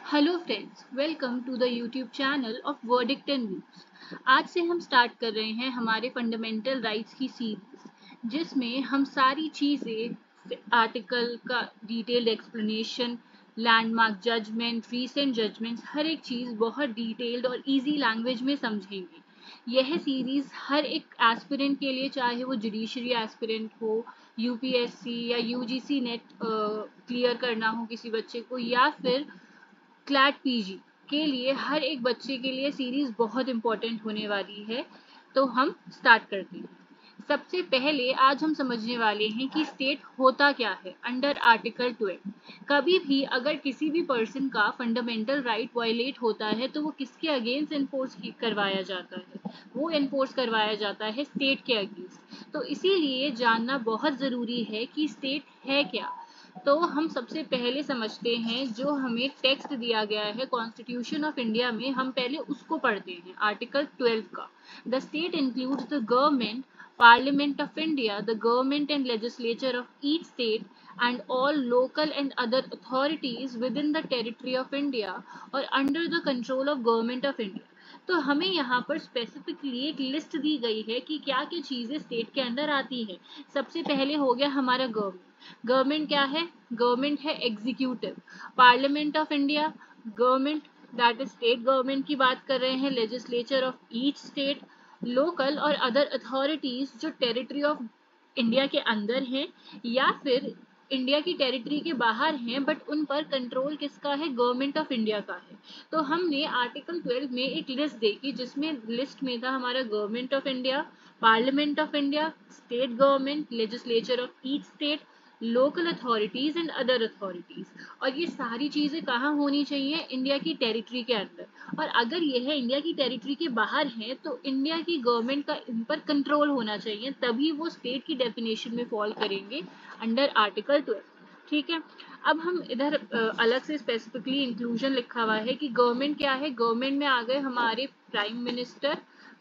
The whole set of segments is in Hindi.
Hello friends, welcome to the YouTube channel of verdict and views. आज से हम स्टार्ट कर रहे हैं हमारे फंडामेंटल राइट्स की सीरीज, जिसमें हम सारी चीज़ें, आर्टिकल का detailed explanation, landmark judgement, recent judgements, हर एक चीज़ बहुत डिटेल्ड और इजी लैंग्वेज में समझेंगे। यह सीरीज़ हर एक एस्पिरेंट के लिए, चाहे वो जुडिशरी एस्पिरेंट हो, यूपीएससी या यूजीसी नेट क्लियर करना हो किसी बच्चे को, या फिर क्लैट पीजी के लिए, हर एक बच्चे के लिए सीरीज बहुत इंपॉर्टेंट होने वाली है। तो हम स्टार्ट करते हैं। सबसे पहले आज हम समझने वाले हैं कि स्टेट होता क्या है अंडर आर्टिकल 12। कभी भी अगर किसी भी पर्सन का फंडामेंटल राइट वायलेट होता है तो वो किसके अगेंस्ट एनफोर्स करवाया जाता है? वो एनफोर्स करवाया जाता है स्टेट के अगेंस्ट। तो इसीलिए जानना बहुत ज़रूरी है कि स्टेट है क्या। तो हम सबसे पहले समझते हैं जो हमें टेक्स्ट दिया गया है कॉन्स्टिट्यूशन ऑफ इंडिया में, हम पहले उसको पढ़ते हैं। आर्टिकल 12 का, the state includes the government, parliament of India, the government and legislature of each state and all local and other authorities within the territory of India or under the control of government of India। तो हमें यहाँ पर स्पेसिफिकली एक लिस्ट दी गई है कि क्या क्या चीजें स्टेट के अंदर आती है। सबसे पहले हो गया हमारा गवर्नमेंट। गवर्नमेंट क्या है? गवर्नमेंट है executive. Parliament of India, government, that is state government की बात कर रहे हैं। Legislature of each state, local और अदर अथॉरिटीज जो टेरिटरी ऑफ इंडिया के अंदर हैं या फिर इंडिया की टेरिटरी के बाहर हैं, बट उन पर कंट्रोल किसका है? गवर्नमेंट ऑफ इंडिया का है। तो हमने आर्टिकल 12 में एक लिस्ट देखी, जिसमें लिस्ट में था हमारा government of India, parliament of India, state government, legislature of each state, local authorities and other authorities. और ये सारी चीजें कहाँ होनी चाहिए? इंडिया की टेरिटरी के अंदर। और अगर यह इंडिया की टेरिटरी के बाहर है तो इंडिया की गवर्नमेंट का इन पर कंट्रोल होना चाहिए, तभी वो स्टेट की डेफिनेशन में फॉल करेंगे अंडर आर्टिकल 12। ठीक है। अब हम इधर अलग से स्पेसिफिकली इंक्लूजन लिखा हुआ है कि गवर्नमेंट क्या है। गवर्नमेंट में आ गए हमारे prime minister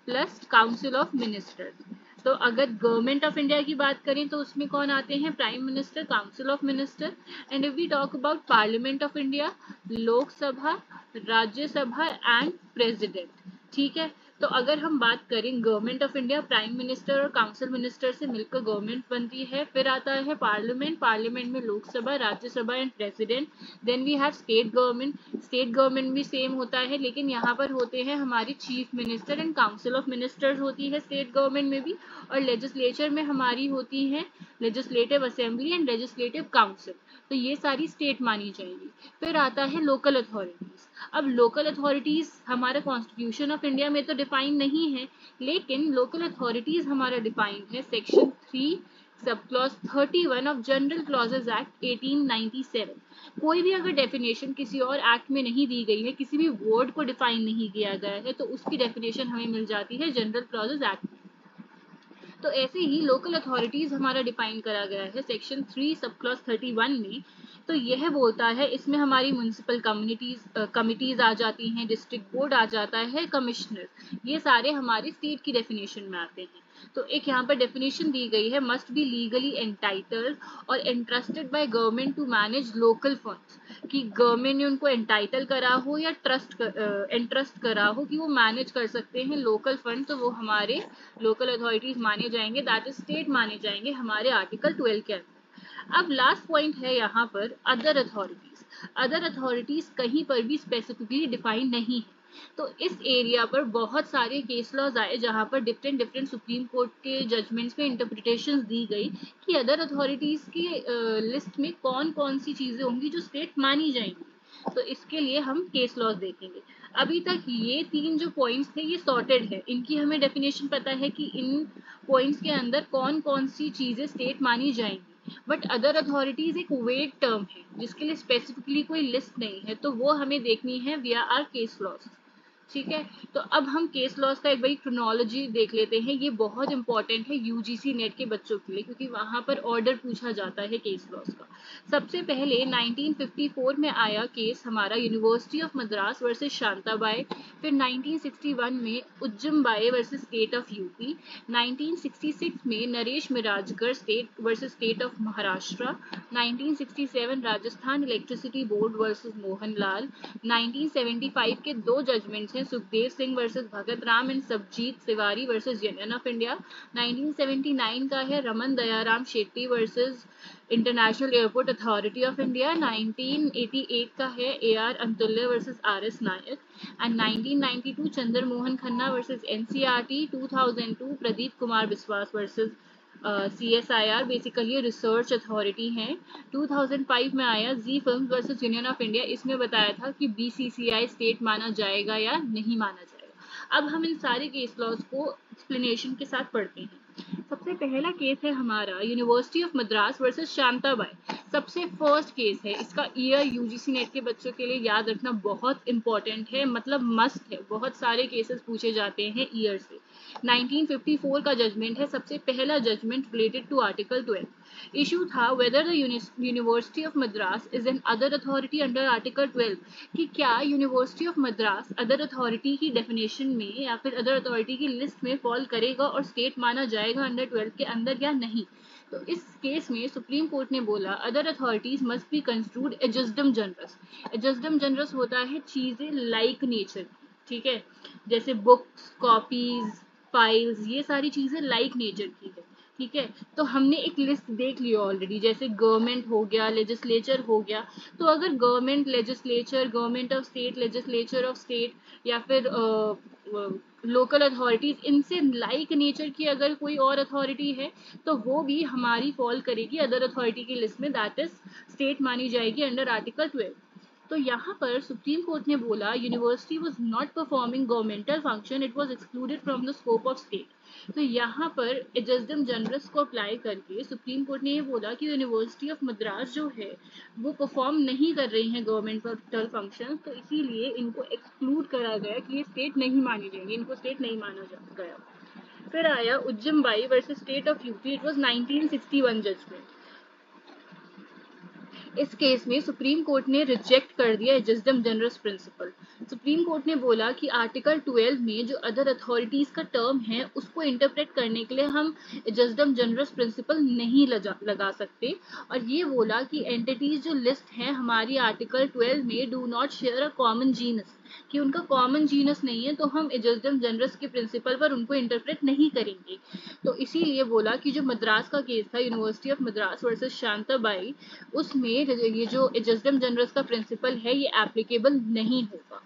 plus council of ministers. तो अगर गवर्नमेंट ऑफ इंडिया की बात करें तो उसमें कौन आते हैं? Prime minister, council of minister. And if we talk about parliament of India, Lok Sabha, Rajya Sabha and president. ठीक है। तो अगर हम बात करें government of India, prime minister और काउंसिल मिनिस्टर से मिलकर गवर्नमेंट बनती है। फिर आता है पार्लियामेंट, पार्लियामेंट में Lok Sabha, Rajya Sabha and president. Then we have state government. State government भी सेम होता है, लेकिन यहाँ पर होते हैं हमारी chief minister and council of ministers होती है स्टेट गवर्नमेंट में भी। और लेजिस्लेचर में हमारी होती है legislative assembly and legislative council. तो ये सारी स्टेट मानी जाएगी। फिर आता है लोकल अथॉरिटीज। अब लोकल अथॉरिटीज हमारा कॉन्स्टिट्यूशन ऑफ इंडिया में तो डिफाइन नहीं है, लेकिन लोकल अथॉरिटीज हमारा डिफाइंड है section 3 sub clause 31 of general clauses act 1897। कोई भी अगर डेफिनेशन किसी और एक्ट में नहीं दी गई है, किसी भी वर्ड को डिफाइन नहीं किया गया है, तो उसकी डेफिनेशन हमें मिल जाती है जनरल क्लॉजेज एक्ट में। तो ऐसे ही लोकल अथॉरिटीज हमारा डिफाइन करा गया है सेक्शन 3 सब क्लॉज 31 में। तो यह बोलता है, इसमें हमारी म्यूनिसिपल कमिटीज आ जाती हैं, डिस्ट्रिक्ट बोर्ड आ जाता है, कमिश्नर, ये सारे हमारे स्टेट की डेफिनेशन में आते हैं। तो एक यहाँ पर डेफिनेशन दी गई है, मस्ट बी लीगली एंटाइटल्ड और entrusted by government to manage local funds. कि गवर्नमेंट ने उनको एंटाइटल करा हो या एंट्रस्ट करा हो कि वो मैनेज कर सकते हैं लोकल फंड, तो वो हमारे लोकल अथॉरिटीज माने जाएंगे, दैट इज स्टेट माने जाएंगे हमारे आर्टिकल 12 के अंदर। अब लास्ट पॉइंट है यहाँ पर अदर अथॉरिटीज। अदर अथॉरिटीज कहीं पर भी स्पेसिफिकली डिफाइन नहीं है। तो इस एरिया पर बहुत सारे केस लॉज आए जहाँ पर डिफरेंट डिफरेंट सुप्रीम कोर्ट के जजमेंट्स में इंटरप्रिटेशंस दी गई कि अदर अथॉरिटीज की लिस्ट में कौन कौन सी चीजें होंगी जो स्टेट मानी जाएंगी। तो इसके लिए हम केस लॉज देखेंगे। अभी तक ये 3 जो पॉइंट्स थे ये सॉर्टेड है, इनकी हमें डेफिनेशन पता है कि इन पॉइंट्स के अंदर कौन कौन सी चीजें स्टेट मानी जाएंगी। बट अदर अथॉरिटीज एक वेग टर्म है जिसके लिए स्पेसिफिकली कोई लिस्ट नहीं है, तो वो हमें देखनी है विया आर केस लॉज। ठीक है, तो अब हम केस लॉज का एक बारी क्रोनोलॉजी देख लेते हैं। ये बहुत इंपॉर्टेंट है यूजीसी नेट के बच्चों के लिए, क्योंकि वहां पर ऑर्डर पूछा जाता है केस लॉज का। सबसे पहले 1954 में आया केस हमारा University of Madras versus Shantabai. फिर 1961 में Ujjambai versus state of UP. 1966 में Naresh Mirajkar state versus state of Maharashtra. 1967 Rajasthan electricity board versus Mohanlal. 1975 के दो जजमेंट्स हैं, Sukhdev Singh versus Bhagat Ram and Sabjeet Tiwari versus union of India. 1979 का है Raman Dayaram Shetty versus international airport Authority of India. 1988 का है AR Antulay versus RS Nayak. And 1992 Chandra Mohan Khanna versus NCERT। 2002 Pradeep Kumar Biswas versus CSIR, basically research authority है। 2005 में आया Zee film versus union of India. इसमें बताया था कि BCCI स्टेट माना जाएगा या नहीं माना जाएगा। अब हम इन सारे केस लॉज को एक्सप्लेनेशन के साथ पढ़ते हैं। सबसे पहला केस है हमारा University of Madras versus Shantabai. सबसे फर्स्ट केस है, इसका ईयर यूजीसी नेट के बच्चों के लिए याद रखना बहुत इंपॉर्टेंट है, मतलब मस्ट है। बहुत सारे केसेस पूछे जाते हैं ईयर से। 1954 का जजमेंट है, सबसे पहला judgement related to article 12। Issue था whether the University of Madras is an other authority under article 12, कि क्या University of Madras other authority की डेफिनेशन में या फिर अदर अथॉरिटी की लिस्ट में फॉल करेगा और स्टेट माना जाएगा अंडर 12 के अंदर या नहीं। तो इस केस में सुप्रीम कोर्ट ने बोला other authorities must be construed ejusdem generis. Ejusdem generis होता है चीजें लाइक नेचर, ठीक है, जैसे बुक्स, कॉपीज, फाइल्स, ये सारी चीजें लाइक नेचर की है। ठीक है, तो हमने एक लिस्ट देख ली ऑलरेडी, जैसे गवर्नमेंट हो गया, लेजिस्लेचर हो गया। तो अगर government, legislature, government of state, legislature of state या फिर लोकल अथॉरिटीज, इनसे लाइक नेचर की अगर कोई और अथॉरिटी है तो वो भी हमारी फॉल करेगी अदर अथॉरिटी की लिस्ट में, दैट इज स्टेट मानी जाएगी अंडर आर्टिकल 12। तो यहाँ पर सुप्रीम कोर्ट ने बोला university was not performing governmental function, it was excluded from the scope of state. तो यहाँ पर एजस्डम जनरस को अप्लाई करके सुप्रीम कोर्ट ने ये बोला कि यूनिवर्सिटी ऑफ मद्रास जो है वो परफॉर्म नहीं कर रही है गवर्नमेंटल फंक्शन, तो इसीलिए इनको एक्सक्लूड करा गया कि ये स्टेट नहीं मानी जाएंगी, इनको स्टेट नहीं माना गया। फिर आया Ujjambai versus state of UP, it was 1961 judgement. इस केस में सुप्रीम कोर्ट ने रिजेक्ट कर दिया ejusdem generis principle. Supreme court ने बोला कि आर्टिकल 12 में जो अदर अथॉरिटीज का टर्म है उसको इंटरप्रेट करने के लिए हम एजस्डम जनरस प्रिंसिपल नहीं लगा सकते, और ये बोला कि एंटिटीज जो लिस्ट है हमारी आर्टिकल 12 में do not share a common genus, कि उनका कॉमन जीनस नहीं है, तो हम एजस्डम जनरस के प्रिंसिपल पर उनको इंटरप्रेट नहीं करेंगे। तो इसीलिए बोला कि जो मद्रास का केस था university of Madras versus Shantabai, उसमें ये जो एजस्डम जनरस का प्रिंसिपल है ये एप्लीकेबल नहीं होगा।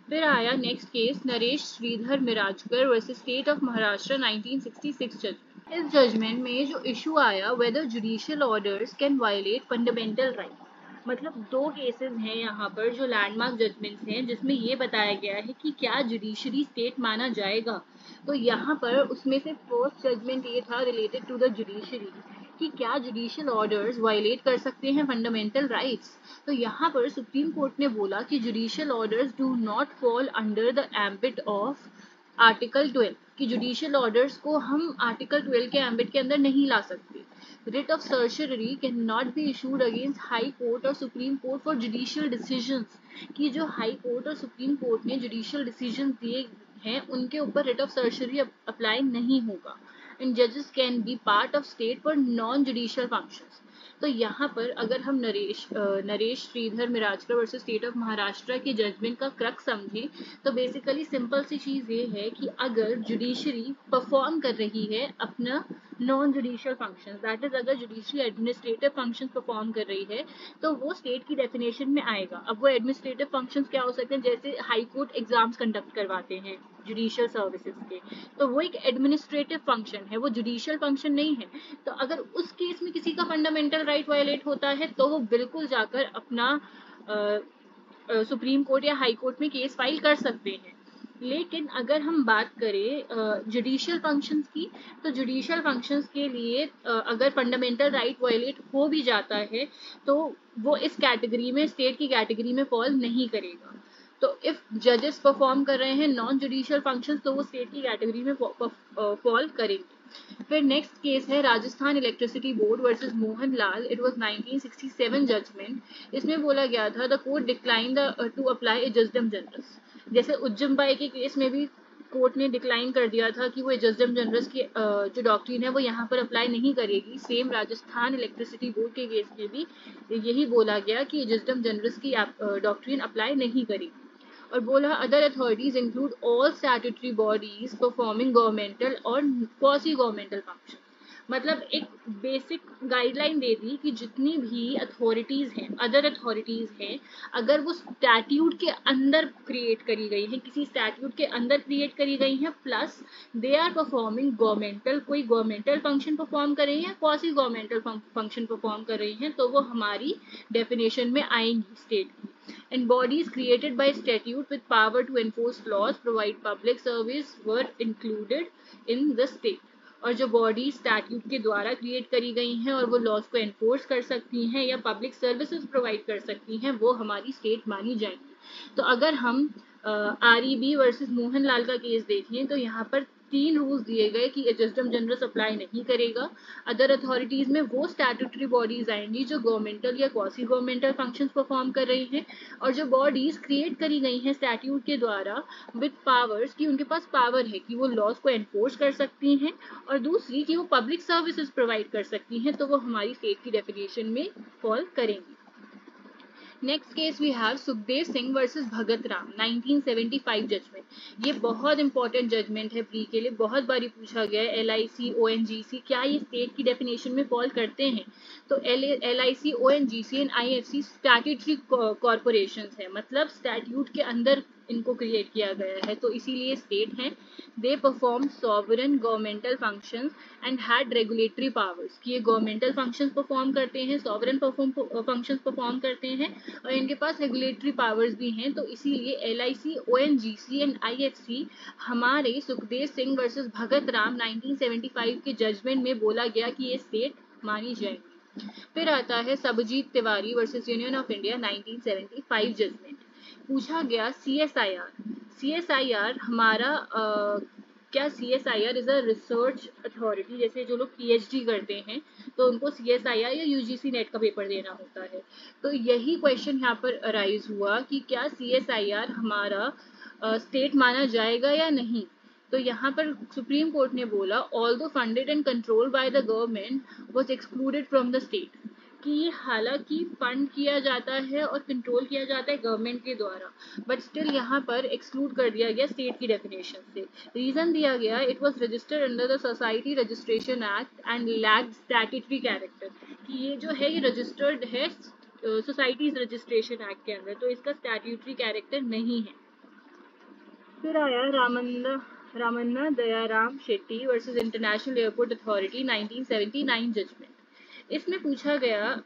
फिर आया next case Naresh Shridhar Mirajkar versus state of Maharashtra 1966 judgment. इस जजमेंट में जो इशू आया whether judicial orders can violate fundamental right. मतलब दो केसेस हैं यहाँ पर जो लैंडमार्क जजमेंट्स हैं, जिसमें ये बताया गया है कि क्या जुडिशरी स्टेट माना जाएगा। तो यहाँ पर उसमें से फर्स्ट जजमेंट ये था रिलेटेड टू द जुडिशरी, कि क्या जुडिशियल ऑर्डर्स वायलेट कर सकते हैं फंडामेंटल राइट्स। तो यहाँ पर सुप्रीम कोर्ट ने बोला कि judicial orders do not fall under the ambit of article 12, कि जुडिशियल ऑर्डर्स को हम आर्टिकल 12 के एम्बिट के अंदर नहीं ला सकते। Writ of certiorari can not be issued against high court और supreme court for judicial decisions, कि जो हाई कोर्ट और सुप्रीम कोर्ट ने जुडिशियल डिसीजन दिए हैं उनके ऊपर रिट ऑफ सर्चरी अप्लाई नहीं होगा। एंड जजेस can be part of state for non judicial functions. तो यहाँ पर अगर हम Naresh Shridhar Mirajkar versus state of Maharashtra के जजमेंट का क्रक्स समझें, तो बेसिकली सिंपल सी चीज ये है कि अगर जुडिशरी परफॉर्म कर रही है अपना non judicial function, that is अगर जुडिशरी एडमिनिस्ट्रेटिव फंक्शन परफॉर्म कर रही है तो वो स्टेट की डेफिनेशन में आएगा। अब वो एडमिनिस्ट्रेटिव फंक्शंस क्या हो सकते हैं, जैसे हाई कोर्ट एग्जाम्स कंडक्ट करवाते हैं जुडिशियल सर्विसेज के, तो वो एक एडमिनिस्ट्रेटिव फंक्शन है, वो जुडिशियल फंक्शन नहीं है। तो अगर उस केस में किसी का फंडामेंटल राइट वायलेट होता है तो वो बिल्कुल जाकर अपना सुप्रीम कोर्ट या हाई कोर्ट में केस फाइल कर सकते हैं। लेकिन अगर हम बात करें जुडिशियल फंक्शंस की, तो जुडिशियल फंक्शंस के लिए अगर फंडामेंटल राइट वायलेट हो भी जाता है तो वो इस कैटेगरी में, स्टेट की कैटेगरी में फॉल नहीं करेगा। तो इफ जजेस परफॉर्म कर रहे हैं नॉन जुडिशियल फंक्शंस तो वो स्टेट की कैटेगरी में फॉल करेंगे। फिर नेक्स्ट केस है Rajasthan electricity board versus Mohan Lal, it was 1967 judgment. इसमें बोला गया था the court decline to apply a ejusdem generis. जैसे उज्जम बाई के केस में भी कोर्ट ने डिक्लाइन कर दिया था कि वो जजडम जनरस की जो डॉक्ट्रिन है वो यहाँ पर अप्लाई नहीं करेगी। सेम राजस्थान इलेक्ट्रिसिटी बोर्ड के केस में भी यही बोला गया कि जजडम जनरस की डॉक्ट्रिन अप्लाई नहीं करेगी। और बोला other authorities include all statutory bodies performing governmental और क्वासी गवर्नमेंटल फंक्शन। मतलब एक बेसिक गाइडलाइन दे दी कि जितनी भी अथॉरिटीज हैं, अदर अथॉरिटीज हैं, अगर वो स्टैट्यूट के अंदर क्रिएट करी गई हैं, किसी स्टैट्यूट के अंदर क्रिएट करी गई हैं, plus they are performing governmental, कोई गवर्नमेंटल फंक्शन परफॉर्म कर रही हैं, क्वासी गवर्नमेंटल फंक्शन परफॉर्म कर रही हैं, तो वो हमारी डेफिनेशन में आएंगी स्टेट की। And bodies created by statute with power to enforce laws, provide public service were included in the state. और जो बॉडी स्टैट्यूट के द्वारा क्रिएट करी गई हैं और वो लॉज को एनफोर्स कर सकती हैं या पब्लिक सर्विसेज प्रोवाइड कर सकती हैं, वो हमारी स्टेट मानी जाएंगी। तो अगर हम REB वर्सेस मोहनलाल का केस देखें तो यहाँ पर 3 रूल्स दिए गए कि जजडम जनरस अप्लाई नहीं करेगा। अदर अथॉरिटीज में वो स्टैट्यूटरी बॉडीज आएंगी जो गवर्नमेंटल या क्वासी गवर्नमेंटल फंक्शंस परफॉर्म कर रही हैं, और जो बॉडीज क्रिएट करी गई हैं स्टैट्यूट के द्वारा विद पावर्स, कि उनके पास पावर है कि वो लॉज को एनफोर्स कर सकती हैं, और दूसरी कि वो पब्लिक सर्विसेज प्रोवाइड कर सकती हैं, तो वो हमारी स्टेट की डेफिनेशन में फॉल करेंगी। Next case we have Sukhdev Singh versus Bhagat Ram, 1975 judgment. ये बहुत इंपॉर्टेंट जजमेंट है प्री के लिए, बहुत बारी पूछा गया है। LIC ONGC क्या ये स्टेट की डेफिनेशन में फॉल करते हैं? तो LIC ONGC and IFC statutory corporations है, मतलब स्टैट्यूट के अंदर इनको क्रिएट किया गया है, तो इसीलिए स्टेट है। They perform sovereign governmental functions and had regulatory powers, कि ये गवर्नमेंटल फंक्शंस परफॉर्म करते हैं, सॉवरन फंक्शंस परफॉर्म करते हैं, और इनके पास रेगुलेटरी पावर्स भी हैं। तो इसीलिए LIC ONGC एंड IFC हमारे सुखदेव सिंह वर्सेस भगत राम 1975 के जजमेंट में बोला गया कि ये स्टेट मानी जाएगी। फिर आता है Sabjit Tiwari versus union of India, 1975 judgment. पूछा गया CSIR हमारा क्या CSIR is a research authority? जैसे जो लोग PhD करते हैं तो उनको CSIR या UGC नेट का पेपर देना होता है, तो यही क्वेश्चन यहाँ पर अराइज हुआ कि क्या CSIR हमारा स्टेट माना जाएगा या नहीं। तो यहाँ पर सुप्रीम कोर्ट ने बोला although funded and controlled by the government was excluded from the state, कि ये हालांकि फंड किया जाता है और कंट्रोल किया जाता है गवर्नमेंट के द्वारा, बट स्टिल यहाँ पर एक्सक्लूड कर दिया गया स्टेट की डेफिनेशन से। रीजन दिया गया it was registered under the society registration act and lacked statutory character, कि ये जो है ये रजिस्टर्ड है सोसाइटीज रजिस्ट्रेशन एक्ट के अंदर, तो इसका स्टैट्यूटरी कैरेक्टर नहीं है। फिर आया Ramanna Dayaram Shetty versus international airport authority, 1979 judgment. इसमें पूछा गया,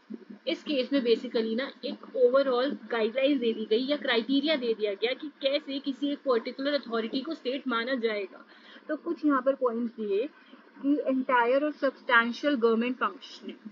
इस केस में बेसिकली ना एक ओवरऑल गाइडलाइंस दे दी गई या क्राइटेरिया दे दिया गया कि कैसे किसी एक पर्टिकुलर अथॉरिटी को स्टेट माना जाएगा। तो कुछ यहाँ पर पॉइंट्स दिए कि एंटायर और सब्सटैंशियल गवर्नमेंट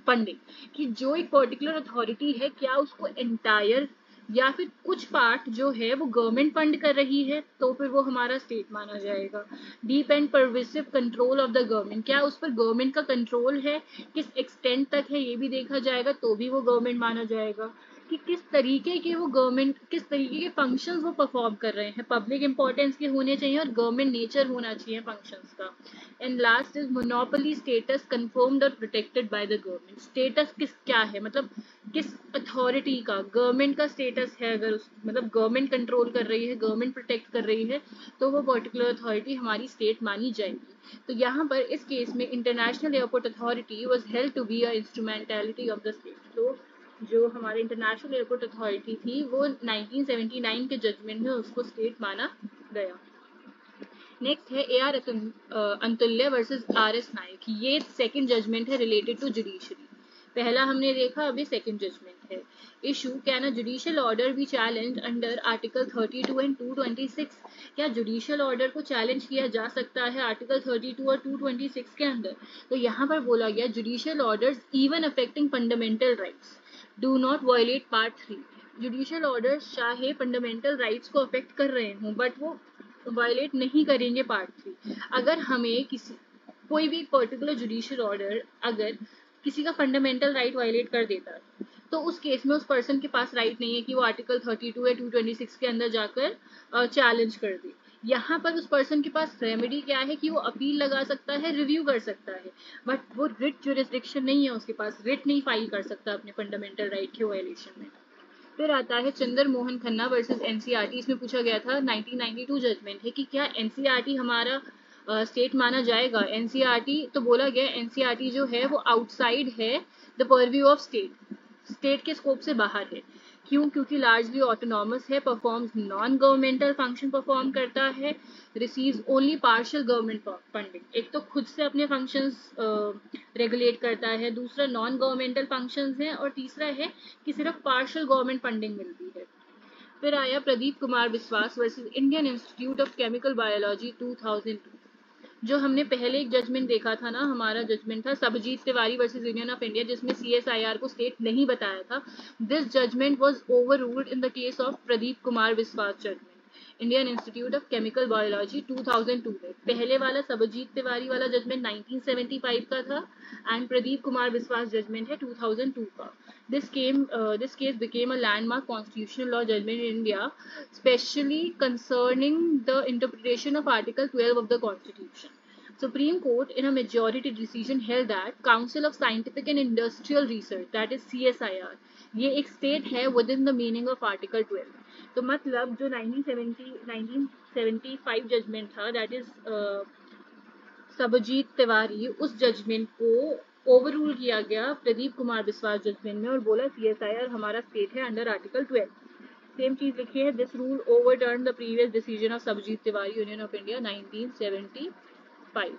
फंडिंग, कि जो एक पर्टिकुलर अथॉरिटी है क्या उसको एंटायर या फिर कुछ पार्ट जो है वो गवर्नमेंट फंड कर रही है, तो फिर वो हमारा स्टेट माना जाएगा। Deep and pervasive control of the government, क्या उस पर गवर्नमेंट का कंट्रोल है, किस एक्सटेंट तक है ये भी देखा जाएगा, तो भी वो गवर्नमेंट माना जाएगा। कि किस तरीके के वो गवर्नमेंट, किस तरीके के फंक्शंस वो परफॉर्म कर रहे हैं, पब्लिक इंपॉर्टेंस के होने चाहिए और गवर्नमेंट नेचर होना चाहिए फंक्शंस का। And last is monopoly status confirmed और protected by the government. Status क्या है, मतलब किस अथॉरिटी का, गवर्नमेंट का स्टेटस है, अगर मतलब गवर्नमेंट कंट्रोल कर रही है, गवर्नमेंट प्रोटेक्ट कर रही है, तो वो पर्टिकुलर अथॉरिटी हमारी स्टेट मानी जाएगी। तो यहाँ पर इस केस में international airport authority was held to be a instrumentality of the state. तो जो हमारे इंटरनेशनल एयरपोर्ट अथॉरिटी थी वो 1979 के जजमेंट में उसको स्टेट माना गया। नेक्स्ट है AR Antulay versus RS Nayak, ये सेकंड जजमेंट है रिलेटेड टू जुडिशरी। पहला हमने देखा, अभी सेकंड जजमेंट है। Issue, can a judicial order be challenge under article 32 and 226? क्या जुडिशियल ऑर्डर को चैलेंज किया जा सकता है आर्टिकल 32 और 226 के अंदर? तो यहाँ पर बोला गया judicial orders even affecting fundamental rights do not violate part 3। Judicial orders चाहे फंडामेंटल राइट्स को अफेक्ट कर रहे हों बट वो वायलेट नहीं करेंगे पार्ट 3। अगर हमें कोई भी पर्टिकुलर जुडिशियल ऑर्डर अगर किसी का फंडामेंटल राइट वायलेट कर देता है तो उस केस में उस पर्सन के पास राइट नहीं है कि वो आर्टिकल 32 या 226 के अंदर जाकर चैलेंज कर दे। यहाँ पर उस पर्सन के पास रेमेडी क्या है कि वो अपील लगा सकता है, रिव्यू कर सकता है, बट वो रिट जुरिस्डिक्शन नहीं है, उसके पास रिट नहीं फाइल कर सकता अपने फंडामेंटल राइट के वायलेशन में। फिर आता है चंद्र मोहन खन्ना वर्सेस एनसीईआरटी। इसमें पूछा गया था 1992 जजमेंट है कि क्या एनसीईआरटी हमारा स्टेट माना जाएगा। एनसीईआरटी तो बोला गया एनसीईआरटी जो है वो आउटसाइड है द परव्यू ऑफ स्टेट के स्कोप से बाहर है। क्यों? क्योंकि लार्जली ऑटोनॉमस है, performs non governmental function perform करता है, receives only partial government funding. एक तो खुद से अपने फंक्शंस रेगुलेट करता है, दूसरा नॉन गवर्नमेंटल फंक्शंस है, और तीसरा है कि सिर्फ पार्शियल गवर्नमेंट फंडिंग मिलती है। फिर आया Pradeep Kumar Biswas versus Indian institute of chemical biology 2002। जो हमने पहले एक जजमेंट देखा था ना, हमारा जजमेंट था Sabjit Tiwari versus union of India जिसमें सीएसआईआर को स्टेट नहीं बताया था। This judgment was overruled in the case of Pradeep Kumar Biswas judgment, Indian institute of chemical biology 2002 में। पहले वाला सबजीत तिवारी वाला जजमेंट 1975 का था एंड प्रदीप कुमार बिस्वास जजमेंट है 2002 का। This case became a landmark constitutional law judgment in India, especially concerning the interpretation of Article 12 of the Constitution. Supreme Court, in a majority decision, held that Council of Scientific and Industrial Research, that is CSIR, ये एक स्टेट है within the meaning of Article 12. तो मतलब जो 1975 जजमेंट था, दैट इज सबजीत तिवारी, उस जजमेंट को ओवररूल किया गया प्रदीप कुमार बिस्वास जजमेंट में और बोला सीएसआईआर हमारा स्टेट है अंडर आर्टिकल 12। सेम चीज लिखी है, this rule overturn the previous decision of Sabjit Tiwari union of India 1975।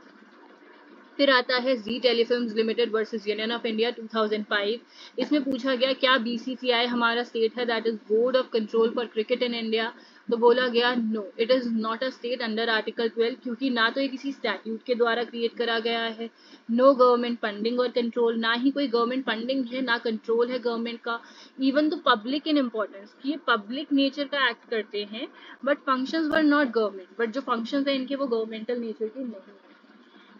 फिर आता है Zee telefilms limited versus union of India 2005। इसमें पूछा गया क्या बीसीसीआई हमारा स्टेट है, that is board of control for cricket in India. तो बोला गया no, it is not a state under article 12, क्योंकि ना तो ये किसी स्टैट्यूट के द्वारा क्रिएट करा गया है, नो गवर्नमेंट फंडिंग और कंट्रोल, ना ही कोई गवर्नमेंट फंडिंग है, ना कंट्रोल है गवर्नमेंट का। इवन तो पब्लिक इन इम्पोर्टेंस कि ये पब्लिक नेचर का एक्ट करते हैं but functions were not government, but जो फंक्शंस है इनके वो गवर्नमेंटल नेचर के नहीं है।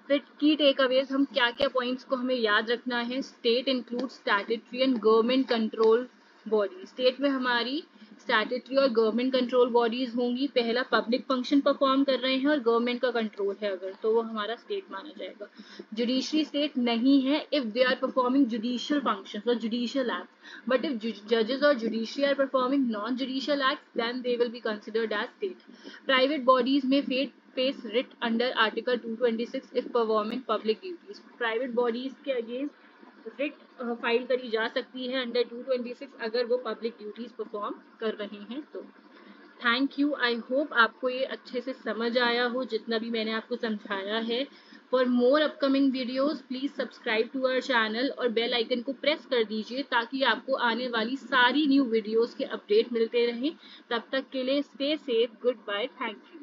फिर की टेकअवेज, हम क्या क्या पॉइंट्स को हमें याद रखना है। State include statutory and government control body. State में हमारी स्टैट्यूटरी और गवर्नमेंट कंट्रोल बॉडीज होंगी। पहला पब्लिक फंक्शन परफॉर्म कर रहे हैं और गवर्नमेंट का कंट्रोल है अगर, तो वो हमारा स्टेट माना जाएगा। जुडिशरी स्टेट नहीं है if they are performing judicial functions और जुडिशियल एक्ट, बट इफ जजेस और judiciary are performing non judicial act then they will be considered as state. Private bodies में face writ under article 226 if performing public duties. Private bodies के अगेंस्ट रिट फाइल करी जा सकती है अंडर 226 अगर वो पब्लिक ड्यूटीज परफॉर्म कर रहे हैं तो। थैंक यू, आई होप आपको ये अच्छे से समझ आया हो जितना भी मैंने आपको समझाया है। For more upcoming videos please subscribe to our channel और बेल आइकन को प्रेस कर दीजिए ताकि आपको आने वाली सारी न्यू वीडियोज के अपडेट मिलते रहें। तब तक के लिए stay safe, good bye, thank you.